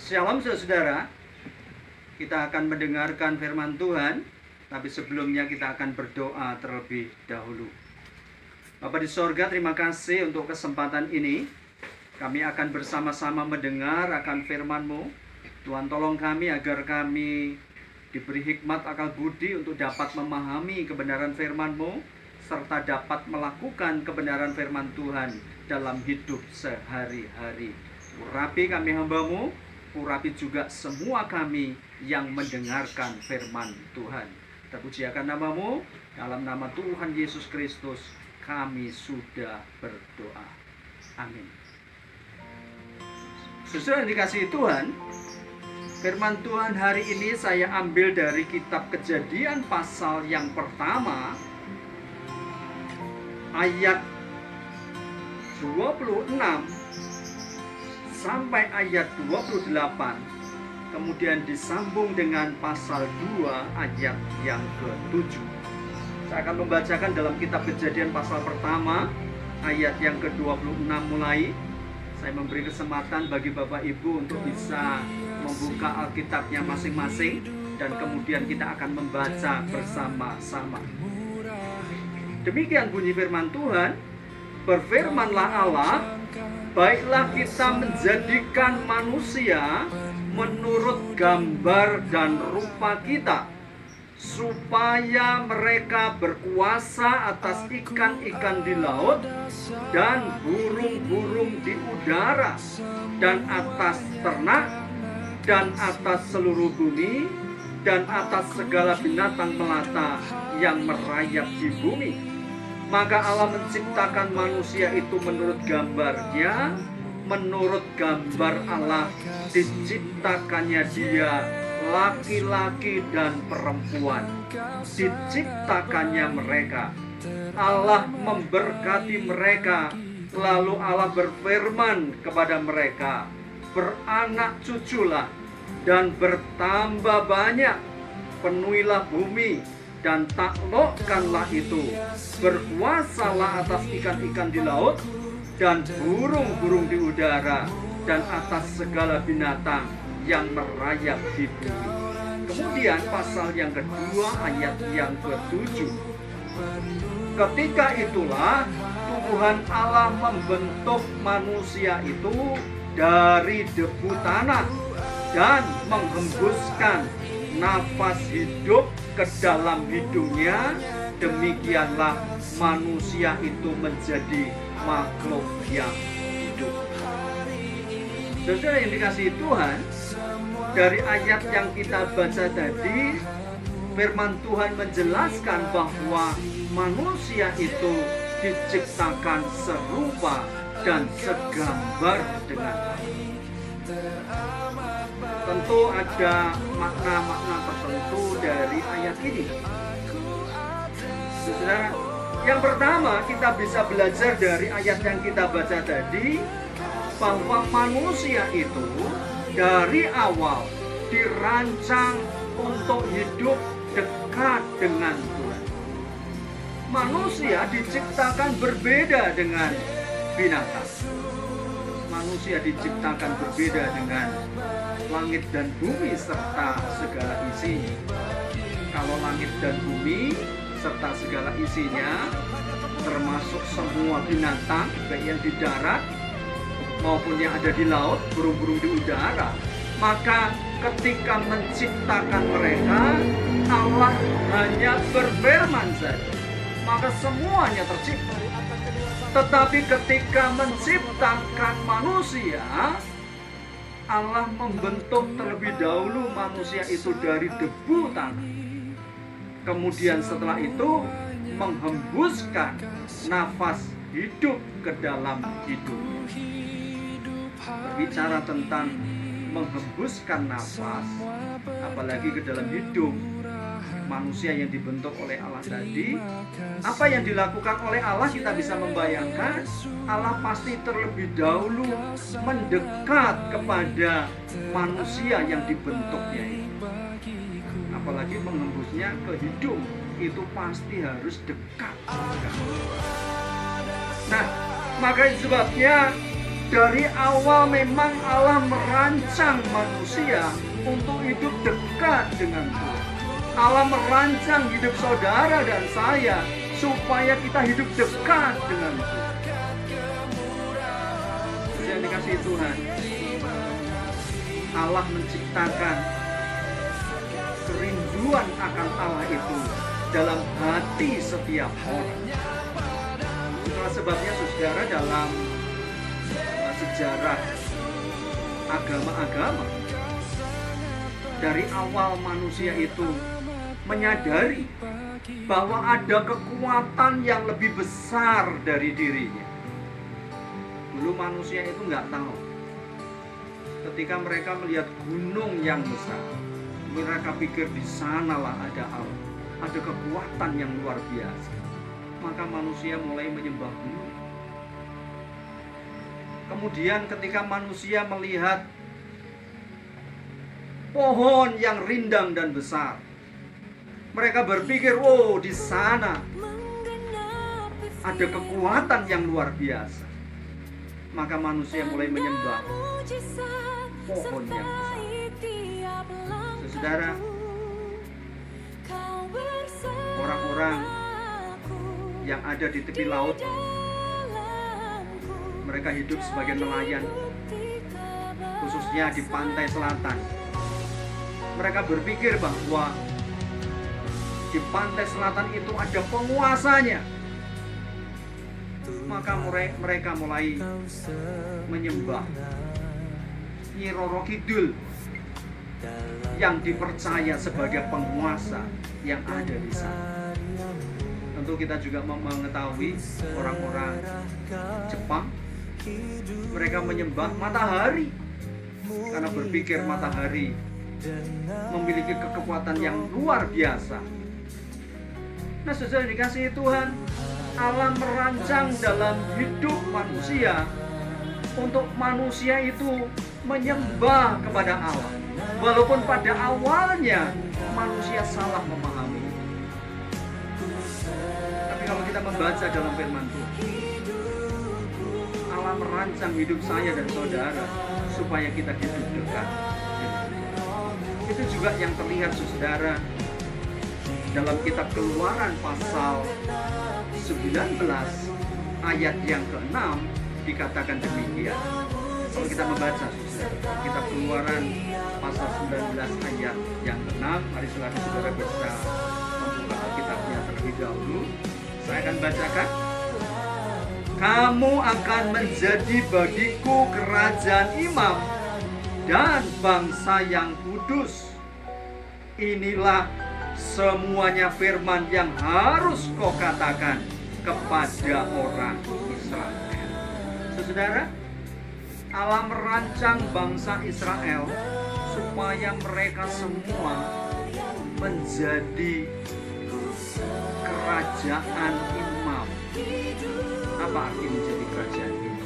Shalom saudara, kita akan mendengarkan firman Tuhan, tapi sebelumnya kita akan berdoa terlebih dahulu. Bapa di sorga, terima kasih untuk kesempatan ini. Kami akan bersama-sama mendengar akan firman-Mu. Tuhan, tolong kami agar kami diberi hikmat akal budi untuk dapat memahami kebenaran firman-Mu, serta dapat melakukan kebenaran firman Tuhan dalam hidup sehari-hari. Urapi kami hamba-Mu, urapi juga semua kami yang mendengarkan firman Tuhan. Terpujiakan nama-Mu, dalam nama Tuhan Yesus Kristus kami sudah berdoa. Amin. Saudara yang dikasihi Tuhan, firman Tuhan hari ini saya ambil dari kitab Kejadian pasal yang pertama, ayat 26 sampai ayat 28, kemudian disambung dengan pasal 2 ayat yang ke-7. Saya akan membacakan dalam kitab Kejadian pasal pertama ayat yang ke-26 mulai. Saya memberi kesempatan bagi Bapak Ibu untuk bisa membuka Alkitabnya masing-masing, dan kemudian kita akan membaca bersama-sama. Demikian bunyi firman Tuhan. Berfirmanlah Allah, baiklah kita menjadikan manusia menurut gambar dan rupa kita, supaya mereka berkuasa atas ikan-ikan di laut dan burung-burung di udara, dan atas ternak, dan atas seluruh bumi, dan atas segala binatang melata yang merayap di bumi. Maka Allah menciptakan manusia itu menurut gambarnya, menurut gambar Allah diciptakannya dia, laki-laki dan perempuan diciptakannya mereka. Allah memberkati mereka, lalu Allah berfirman kepada mereka, beranak cuculah dan bertambah banyak, penuhilah bumi dan taklukkanlah itu, berkuasalah atas ikan-ikan di laut dan burung-burung di udara, dan atas segala binatang yang merayap di bumi. Kemudian pasal yang kedua ayat yang ke-7. Ketika itulah Tuhan Allah membentuk manusia itu dari debu tanah dan menghembuskan nafas hidup ke dalam hidungnya. Demikianlah manusia itu menjadi makhluk yang hidup. Saudara yang dikasihi Tuhan, dari ayat yang kita baca tadi, firman Tuhan menjelaskan bahwa manusia itu diciptakan serupa dan segambar dengan Allah. Tentu ada makna-makna tertentu dari ayat ini. Saudara, yang pertama kita bisa belajar dari ayat yang kita baca tadi, bahwa manusia itu dari awal dirancang untuk hidup dekat dengan Tuhan. Manusia diciptakan berbeda dengan binatang. Manusia diciptakan berbeda dengan langit dan bumi serta segala isinya. Kalau langit dan bumi serta segala isinya, termasuk semua binatang, baik yang di darat maupun yang ada di laut, burung-burung di udara, maka ketika menciptakan mereka, Allah hanya berfirman saja, maka semuanya tercipta. Tetapi ketika menciptakan manusia, Allah membentuk terlebih dahulu manusia itu dari debu tanah. Kemudian setelah itu menghembuskan nafas hidup ke dalam hidupnya. Berbicara tentang menghembuskan nafas, apalagi ke dalam hidup manusia yang dibentuk oleh Allah tadi, apa yang dilakukan oleh Allah kita bisa membayangkan. Allah pasti terlebih dahulu mendekat kepada manusia yang dibentuknya ini. Apalagi menghembusnya ke hidup, itu pasti harus dekat. Nah, maka sebabnya Dari awal memang Allah merancang manusia untuk hidup dekat dengan Tuhan. Allah merancang hidup saudara dan saya supaya kita hidup dekat dengan Tuhan. Yang dikasihi Tuhan, Allah menciptakan kerinduan akan Allah itu dalam hati setiap orang. Itulah sebabnya saudara, dalam sejarah agama-agama, dari awal manusia itu menyadari bahwa ada kekuatan yang lebih besar dari dirinya. Dulu manusia itu nggak tahu. Ketika mereka melihat gunung yang besar, mereka pikir di sanalah ada Allah, ada kekuatan yang luar biasa. Maka manusia mulai menyembah gunung. Kemudian ketika manusia melihat pohon yang rindang dan besar, mereka berpikir, oh, di sana ada kekuatan yang luar biasa. Maka manusia mulai menyembah pohon yang besar. Saudara, orang-orang yang ada di tepi laut, mereka hidup sebagai nelayan, khususnya di pantai selatan. Mereka berpikir bahwa di pantai selatan itu ada penguasanya. Maka mereka mulai menyembah Nyi Roro Kidul yang dipercaya sebagai penguasa yang ada di sana. Tentu kita juga mengetahui orang-orang Jepang, mereka menyembah matahari karena berpikir matahari memiliki kekuatan yang luar biasa. Nah, saudara dikasihi Tuhan, Allah merancang dalam hidup manusia untuk manusia itu menyembah kepada Allah, walaupun pada awalnya manusia salah memahami. Tapi kalau kita membaca dalam firman Tuhan, Allah merancang hidup saya dan saudara supaya kita hidup dekat. Itu juga yang terlihat, saudara, dalam kitab Keluaran pasal 19 ayat yang ke-6 dikatakan demikian. Kalau kita membaca, saudara, kitab Keluaran pasal 19 ayat yang ke-6, mari silakan saudara bisa membuka Alkitabnya terlebih dahulu. Saya akan bacakan. Kamu akan menjadi bagiku kerajaan imam dan bangsa yang kudus. Inilah semuanya firman yang harus kau katakan kepada orang Israel. Saudara, Allah merancang bangsa Israel supaya mereka semua menjadi kerajaan imam. Apa arti menjadi kerajaan imam?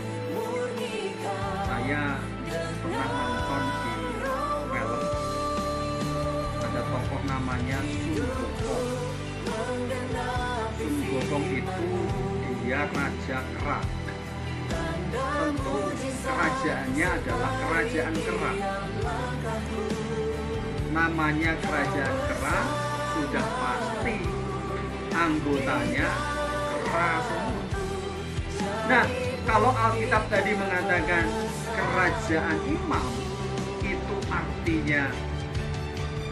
Saya pernah nonton di film, ada tokoh namanya Sun Gokong. Sun Gokong itu dia raja Kera. Tentu kerajaannya adalah kerajaan Kera. Namanya kerajaan Kera, sudah pasti anggotanya Kera semua. Nah, kalau Alkitab tadi mengatakan kerajaan imam, itu artinya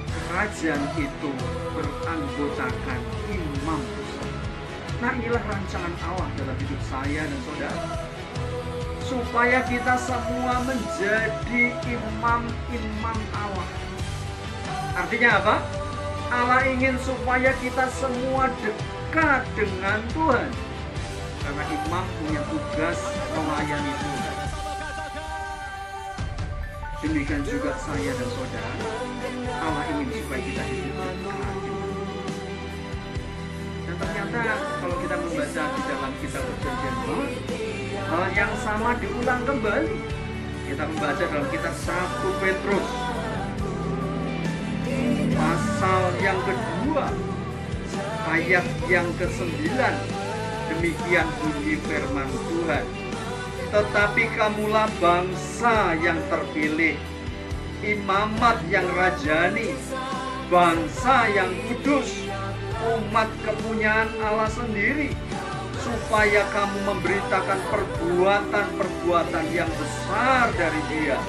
kerajaan itu beranggotakan imam besar. Nah, inilah rancangan Allah dalam hidup saya dan saudara, supaya kita semua menjadi imam-imam Allah. Artinya apa? Allah ingin supaya kita semua dekat dengan Tuhan, karena imam punya tugas melayani Tuhan. Demikian juga saya dan saudara, Allah ingin supaya kita hidup dekat. Dan ternyata kalau kita membaca di dalam kitab Perjanjian Baru, hal yang sama diulang kembali. Kita membaca dalam kitab 1 Petrus pasal yang kedua ayat yang ke-9. Demikian bunyi firman Tuhan. tetapi kamulah bangsa yang terpilih, imamat yang rajani, bangsa yang kudus, umat kepunyaan Allah sendiri, supaya kamu memberitakan perbuatan-perbuatan yang besar dari Dia,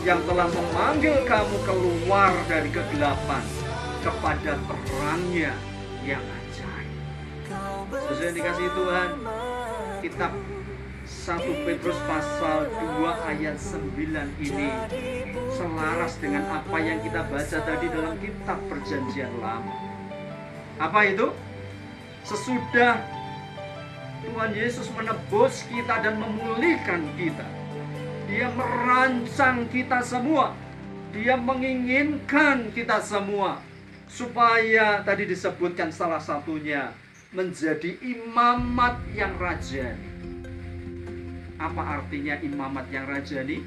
yang telah memanggil kamu keluar dari kegelapan kepada terangnya yang ajaib. Sesuai yang dikasihi Tuhan, kitab 1 Petrus pasal 2 ayat 9 ini selaras dengan apa yang kita baca tadi dalam kitab Perjanjian Lama. Apa itu? Sesudah Tuhan Yesus menebus kita dan memulihkan kita, Dia merancang kita semua, Dia menginginkan kita semua supaya tadi disebutkan salah satunya menjadi imamat yang rajani. Apa artinya imamat yang rajani?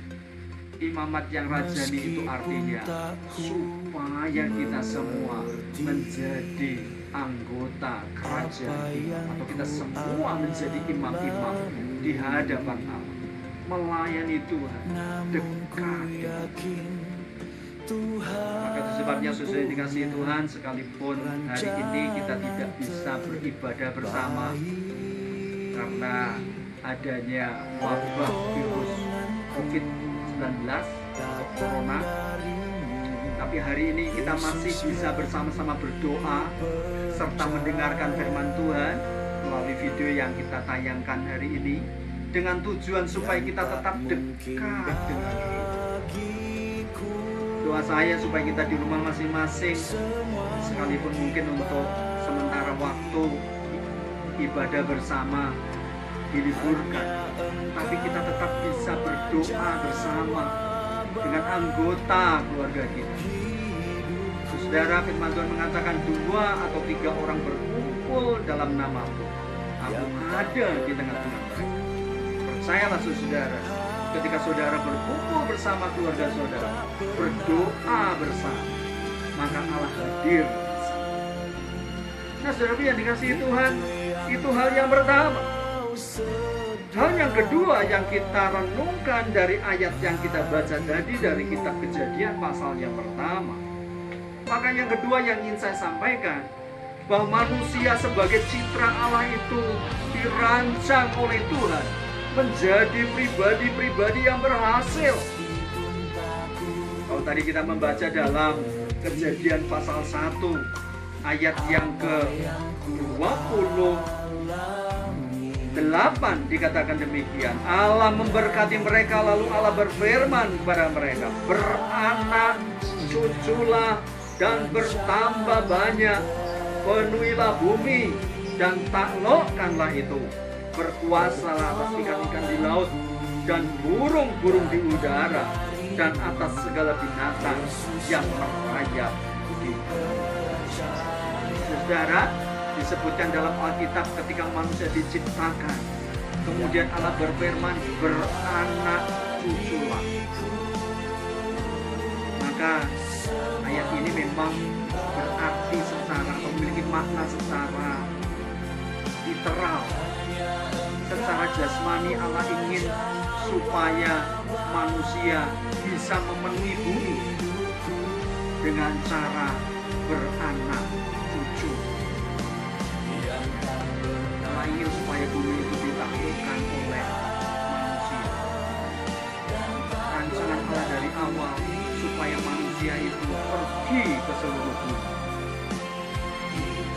Imamat yang rajani itu artinya supaya kita semua menjadi anggota kerajaan, atau kita semua menjadi imam-imam di hadapan Allah, melayani Tuhan, dekat Maka itu sebabnya sesuai dikasihi Tuhan, sekalipun hari ini kita tidak bisa beribadah bersama karena adanya wabah virus COVID-19 atau Corona, tapi hari ini kita masih bisa bersama-sama berdoa serta mendengarkan firman Tuhan melalui video yang kita tayangkan hari ini, dengan tujuan supaya kita tetap dekat dengan Dia. Doa saya supaya kita di rumah masing-masing, sekalipun mungkin untuk sementara waktu ibadah bersama diliburkan, tapi kita tetap bisa berdoa bersama dengan anggota keluarga kita. Saudara, firman Tuhan mengatakan 2 atau 3 orang berkumpul dalam nama-Ku, Aku ada di tengah-tengah mereka. Percayalah saudara, ketika saudara berkumpul bersama keluarga saudara, berdoa bersama, maka Allah hadir bersama. Nah saudara yang dikasihi Tuhan, itu hal yang pertama. Hal yang kedua yang kita renungkan dari ayat yang kita baca tadi dari kitab Kejadian pasal yang pertama. Maka yang kedua yang ingin saya sampaikan, bahwa manusia sebagai citra Allah itu dirancang oleh Tuhan menjadi pribadi-pribadi yang berhasil. Kalau tadi kita membaca dalam Kejadian pasal 1 ayat yang ke-28 dikatakan demikian, Allah memberkati mereka, lalu Allah berfirman kepada mereka, beranak cuculah dan bertambah banyak, penuhilah bumi dan taklukkanlah itu, berkuasalah atas ikan-ikan di laut dan burung-burung di udara dan atas segala binatang yang merayap di bumi. Saudara, disebutkan dalam Alkitab ketika manusia diciptakan, kemudian Allah berfirman, beranak cuculah. Maka ayat ini memang berarti secara, memiliki makna secara literal. Secara jasmani Allah ingin supaya manusia bisa memenuhi bumi dengan cara beranak cucu. Allah ingin supaya bumi itu ditaklukkan oleh manusia. Rancangan Allah dari awal supaya manusia itu pergi ke seluruh bumi,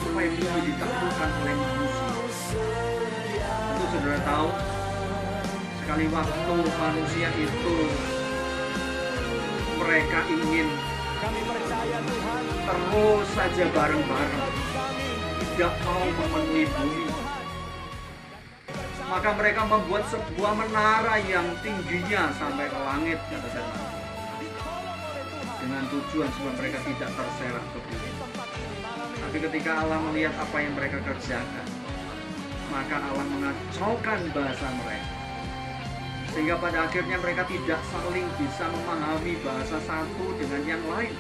supaya bumi ditaklukkan oleh manusia. Tentu saudara tahu, sekali waktu manusia itu mereka ingin terus saja bareng-bareng, tidak mau memenuhi bumi, maka mereka membuat sebuah menara yang tingginya sampai ke langit, dengan tujuan supaya mereka tidak terserak ke bumi. Tapi ketika Allah melihat apa yang mereka kerjakan, maka Allah mengacaukan bahasa mereka, sehingga pada akhirnya mereka tidak saling bisa memahami bahasa satu dengan yang lain.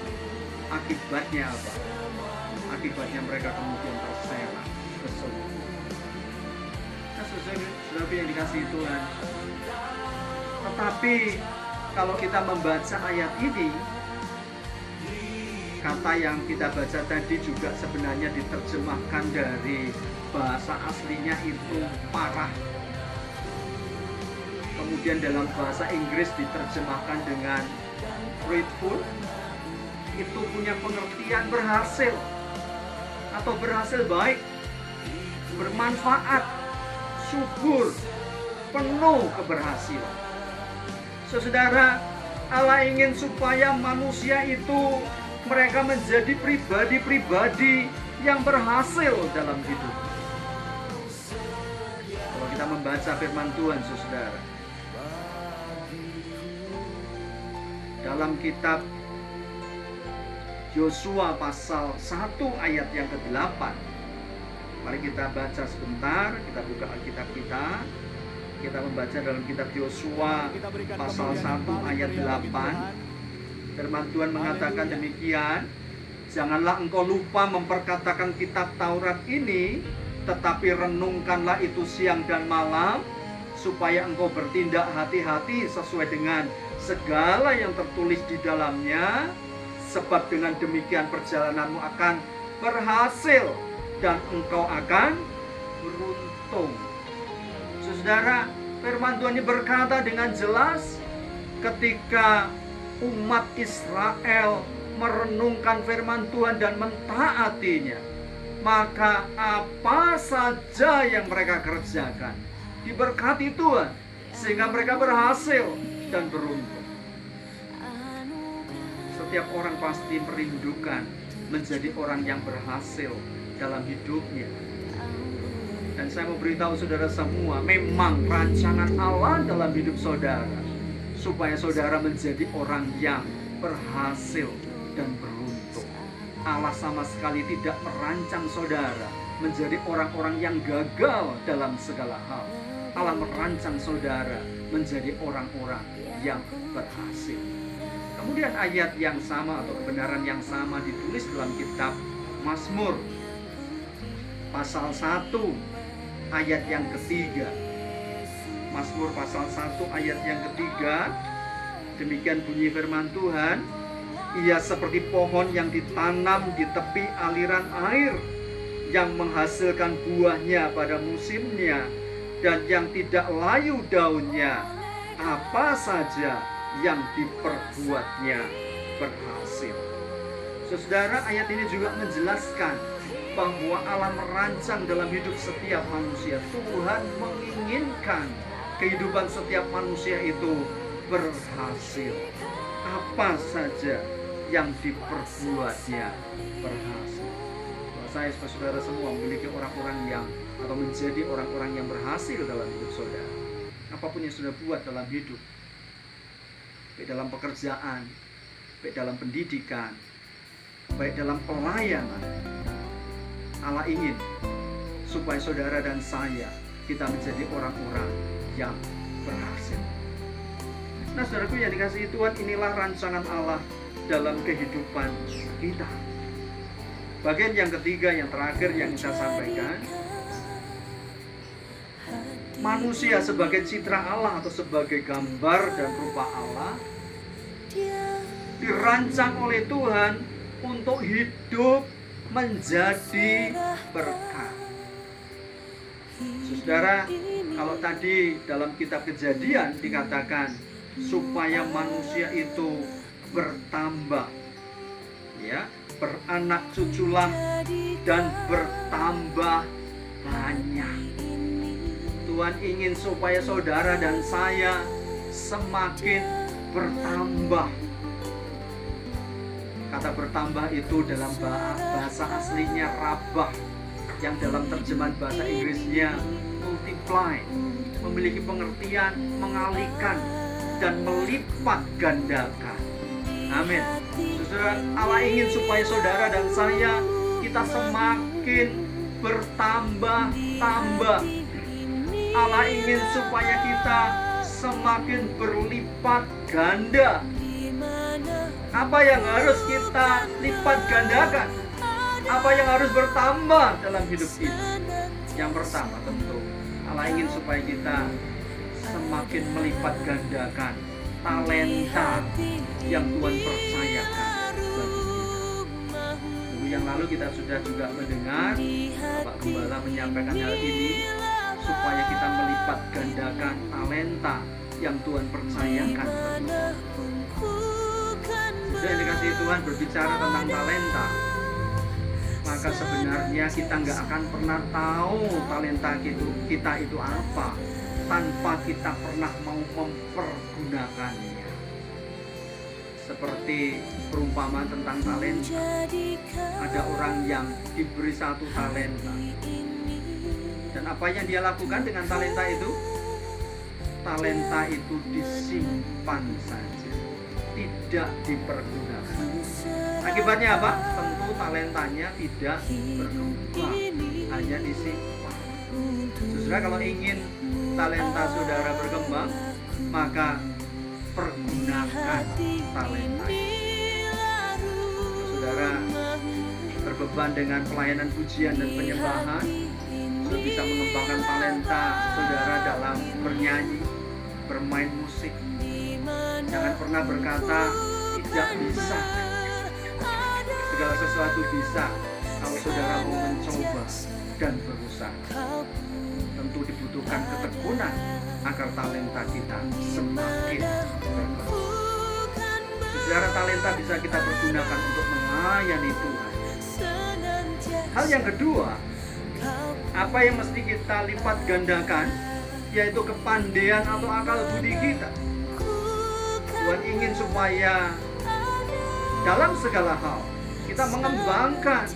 Akibatnya apa? Akibatnya mereka kemudian terserak ke seluruh. Nah, saudara yang dikasihi Tuhan, tetapi kalau kita membaca ayat ini, kata yang kita baca tadi juga sebenarnya diterjemahkan dari bahasa aslinya itu parah. Kemudian dalam bahasa Inggris diterjemahkan dengan fruitful, itu punya pengertian berhasil atau berhasil baik, bermanfaat, subur, penuh keberhasilan. Saudara, Allah ingin supaya manusia itu mereka menjadi pribadi-pribadi yang berhasil dalam hidup. Kalau kita membaca firman Tuhan, saudara, dalam kitab Yosua pasal 1 ayat yang ke-8. Mari kita baca sebentar, kita buka Alkitab kita. Kita membaca dalam kitab Yosua pasal 1 ayat 8. Firman Tuhan mengatakan demikian, janganlah engkau lupa memperkatakan kitab Taurat ini, tetapi renungkanlah itu siang dan malam, supaya engkau bertindak hati-hati sesuai dengan segala yang tertulis di dalamnya, sebab dengan demikian perjalananmu akan berhasil dan engkau akan beruntung. Saudara, firman Tuhan ini berkata dengan jelas, ketika umat Israel merenungkan firman Tuhan dan mentaatinya, maka apa saja yang mereka kerjakan diberkati Tuhan, sehingga mereka berhasil dan beruntung. Setiap orang pasti merindukan menjadi orang yang berhasil dalam hidupnya. Dan saya mau beritahu saudara semua, memang rancangan Allah dalam hidup saudara supaya saudara menjadi orang yang berhasil dan beruntung. Allah sama sekali tidak merancang saudara menjadi orang-orang yang gagal dalam segala hal. Allah merancang saudara menjadi orang-orang yang berhasil. Kemudian ayat yang sama atau kebenaran yang sama ditulis dalam kitab Mazmur pasal 1 ayat yang ketiga. Mazmur pasal 1 ayat yang ketiga, demikian bunyi firman Tuhan, ia seperti pohon yang ditanam di tepi aliran air, yang menghasilkan buahnya pada musimnya, dan yang tidak layu daunnya, apa saja yang diperbuatnya berhasil. Saudara, ayat ini juga menjelaskan bahwa Allah merancang dalam hidup setiap manusia. Tuhan menginginkan kehidupan setiap manusia itu berhasil. Apa saja yang diperbuatnya berhasil. Saya saudara semua memiliki orang-orang yang atau menjadi orang-orang yang berhasil dalam hidup saudara. Apapun yang sudah buat dalam hidup, baik dalam pekerjaan, baik dalam pendidikan, baik dalam pelayanan, Allah ingin supaya saudara dan saya kita menjadi orang-orang yang berhasil. Nah, saudaraku yang dikasihi Tuhan, inilah rancangan Allah dalam kehidupan kita. Bagian yang ketiga, yang terakhir yang saya sampaikan, manusia sebagai citra Allah atau sebagai gambar dan rupa Allah dirancang oleh Tuhan untuk hidup menjadi berkat. Saudara, kalau tadi dalam kitab Kejadian dikatakan supaya manusia itu bertambah, ya, beranak cuculah dan bertambah banyak. Tuhan ingin supaya saudara dan saya semakin bertambah. Kata bertambah itu dalam bahasa aslinya rabah, yang dalam terjemahan bahasa Inggrisnya multiply, memiliki pengertian mengalihkan dan melipat gandakan. Amin. Saudara, Allah ingin supaya saudara dan saya kita semakin bertambah-tambah. Allah ingin supaya kita semakin berlipat ganda. Apa yang harus kita lipat gandakan? Apa yang harus bertambah dalam hidup kita? Yang pertama tentu Allah ingin supaya kita semakin melipat gandakan talenta yang Tuhan percayakan bagi kita. Minggu yang lalu kita sudah juga mendengar Bapak Gembala menyampaikan hal ini, supaya kita melipat gandakan talenta yang Tuhan percayakan bagi kita. Sudah dikasih Tuhan berbicara tentang talenta, maka sebenarnya kita nggak akan pernah tahu talenta kita itu apa tanpa kita pernah mau mempergunakannya. Seperti perumpamaan tentang talenta, ada orang yang diberi satu talenta, dan apa yang dia lakukan dengan talenta itu? Talenta itu disimpan saja, tidak dipergunakan. Akibatnya apa? Tentu talentanya tidak berkembang, hanya disimpan. Saudara, kalau ingin talenta saudara berkembang, maka pergunakan talenta itu. Saudara berbeban dengan pelayanan pujian dan penyembahan, saudara bisa mengembangkan talenta saudara dalam bernyanyi, bermain musik. Jangan pernah berkata tidak bisa. Segala sesuatu bisa kalau saudara mau mencoba dan berusaha. Tentu dibutuhkan ketekunan agar talenta kita semakin berkembang. Saudara, talenta bisa kita pergunakan untuk melayani Tuhan. Hal yang kedua, apa yang mesti kita lipat gandakan, yaitu kepandaian atau akal budi kita. Tuhan ingin supaya dalam segala hal kita mengembangkan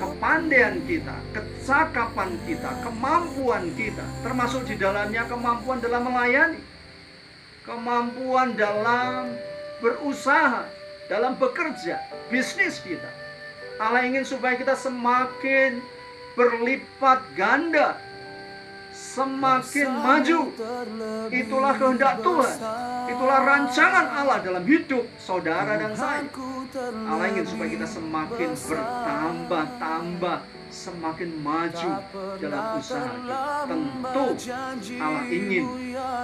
kepandaian kita, kecakapan kita, kemampuan kita, termasuk di dalamnya kemampuan dalam melayani, kemampuan dalam berusaha, dalam bekerja, bisnis kita. Allah ingin supaya kita semakin berlipat ganda, semakin maju. Itulah kehendak Tuhan, itulah rancangan Allah dalam hidup saudara dan saya. Allah ingin supaya kita semakin bertambah-tambah, semakin maju dalam usaha kita. Tentu Allah ingin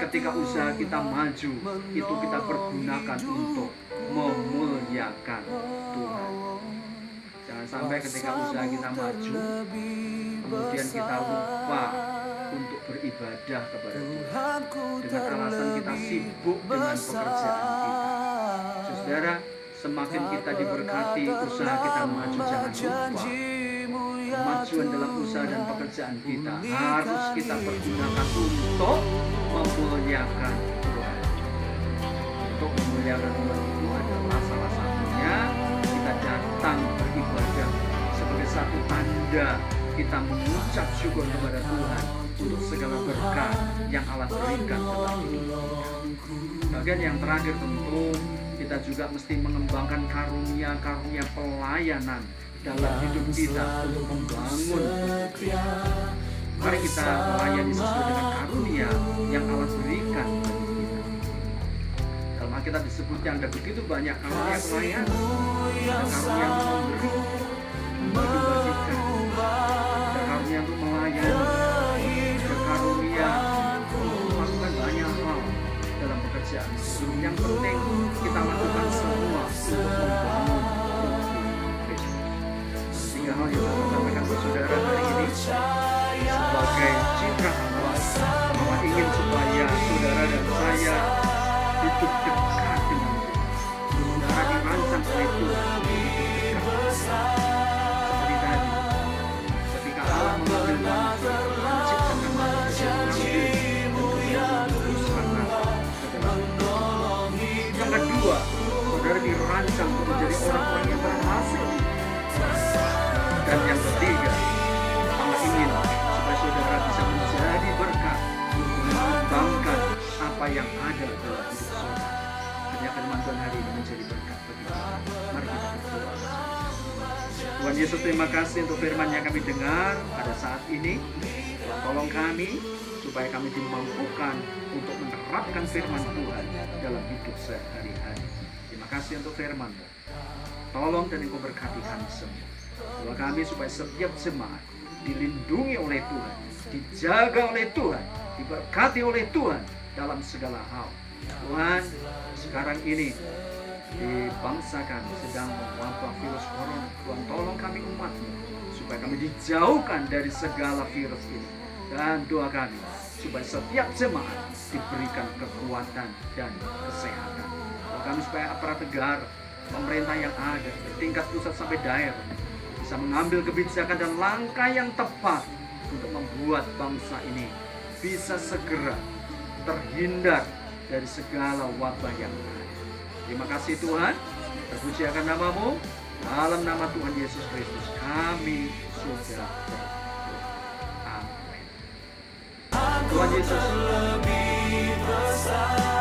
ketika usaha kita maju, itu kita pergunakan untuk memuliakan Tuhan. Jangan sampai ketika usaha kita maju, kemudian kita lupa untuk beribadah kepada Tuhan dengan alasan kita sibuk dengan pekerjaan kita. Saudara, semakin kita diberkati, usaha kita maju, jangan lupa kemajuan dalam usaha dan pekerjaan kita harus kita pergunakan untuk memuliakan Tuhan. Untuk memuliakan Tuhan itu adalah salah satunya kita datang beribadah sebagai satu tanda kita mengucap syukur kepada Tuhan untuk segala berkat yang Allah berikan dalam hidup kita. Bagian yang terakhir, tentu kita juga mesti mengembangkan karunia-karunia pelayanan dalam hidup kita untuk membangun tubuh kita. Mari kita melayani sesuai dengan karunia yang Allah berikan bagi kita. Dalam Alkitab disebutnya ada begitu banyak karunia pelayanan, ada karunia untuk memberi, bagi-bagikan, ada karunia untuk melayani, ada karunia untuk melakukan banyak hal dalam pekerjaan. Yang penting kita lakukan semua untuk membangun tiga hal yang saya sampaikan ke saudara hari ini sebagai citra Allah. Allah ingin supaya saudara dan saya hidup dekat dengan Tuhan. Saudara dirancang oleh Tuhan hidup dekat. Seperti tadi, ketika Allah mengambil manusia, menciptakan manusia, yang kedua, saudara dirancang untuk menjadi orang-orang yang berhasil. Dan yang ketiga, Allah ingin supaya saudara bisa menjadi berkat, mengembangkan apa yang ada dalam hidup saudara. Hanya firman Tuhan hari ini menjadi berkat bagi kita. Mari kita berdoa. Tuhan Yesus, terima kasih untuk firman yang kami dengar pada saat ini. Tolong kami supaya kami dimampukan untuk menerapkan firman Tuhan dalam hidup sehari-hari. Terima kasih untuk firman-Mu. Tolong dan Engkau berkati kami semua. Doa kami supaya setiap jemaat dilindungi oleh Tuhan dijaga oleh Tuhan, diberkati oleh Tuhan dalam segala hal. Tuhan, sekarang ini di bangsa kami sedang mewabah virus corona. Tuhan, tolong kami umat-Mu supaya kami dijauhkan dari segala virus ini. Dan doa kami supaya setiap jemaat diberikan kekuatan dan kesehatan. Doa kami supaya aparat negara, pemerintah yang ada dari tingkat pusat sampai daerah bisa mengambil kebijakan dan langkah yang tepat untuk membuat bangsa ini bisa segera terhindar dari segala wabah yang ada. Terima kasih Tuhan, terpuji akan nama-Mu. Dalam nama Tuhan Yesus Kristus kami sudah berdoa. Amin. Tuhan Yesus lebih besar.